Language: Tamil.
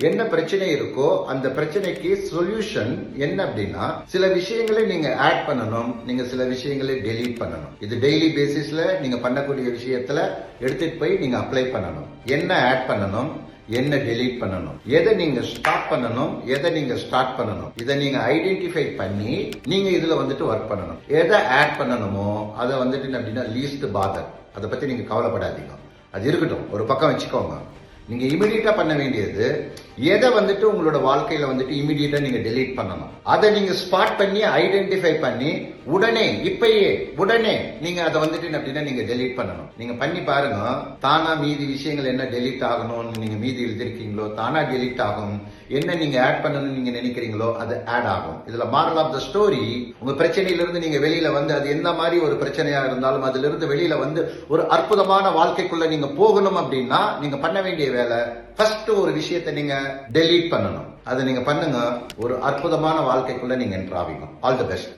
என்ன பிரச்சனை இருக்கோ அந்த பிரச்சனைக்கு சொல்யூஷன் என்ன அப்படின்னா, சில விஷயங்களை நீங்க ஆட் பண்ணணும், நீங்க சில விஷயங்களை டெலீட் பண்ணணும். இது டெய்லி பேசிஸ்ல நீங்க பண்ணக்கூடிய விஷயத்துல எடுத்துட்டு போய் நீங்க அப்ளை பண்ணணும். என்ன ஆட் பண்ணணும், என்ன டெலீட் பண்ணணும், எதை நீங்க ஸ்டாப் பண்ணணும், எதை நீங்க ஸ்டார்ட் பண்ணணும், இதை நீங்க ஐடென்டிஃபை பண்ணி நீங்க இதுல ஒர்க் பண்ணணும். எதை ஆட் பண்ணணுமோ அதை அப்படின்னா லீஸ்ட் பாதர், அதை பத்தி நீங்க கவலைப்படாதீங்க, அது இருக்கட்டும், ஒரு பக்கம் வச்சுக்கோங்க. நீங்க இமிடியேட்டா பண்ண வேண்டியது எதை உங்களோட வாழ்க்கையில இமிடியேட்டா நீங்க டெலீட் பண்ணணும், அதை நீங்க ஸ்பாட் பண்ணி ஐடென்டிஃபை பண்ணி உடனே உடனே நீங்க அதை அப்படின்னா நீங்க டெலீட் பண்ணணும். நீங்க பண்ணி பாருங்க, தானா மீதி விஷயங்கள் என்ன டெலீட் ஆகணும்னு நீங்க மீதி எழுதிருக்கீங்களோ தானா டெலீட் ஆகும். என்ன நீங்க ஆட் பண்ணணும்னு நீங்க நினைக்கிறீங்களோ அது ஆட் ஆகும். இதுல மாரல் ஆஃப் த ஸ்டோரி, உங்க பிரச்சனையில இருந்து நீங்க வெளியில அது எந்த மாதிரி ஒரு பிரச்சனையா இருந்தாலும் அதுல இருந்து வெளியில ஒரு அற்புதமான வாழ்க்கைக்குள்ள நீங்க போகணும் அப்படின்னா நீங்க பண்ண வேண்டிய வேலை ஃபர்ஸ்ட் ஒரு விஷயத்தை நீங்க டெலீட் பண்ணணும். அதை நீங்க பண்ணுங்க, ஒரு அற்புதமான வாழ்க்கைக்குள்ள நீங்க என்ட்ரு ஆவீங்க. All the best.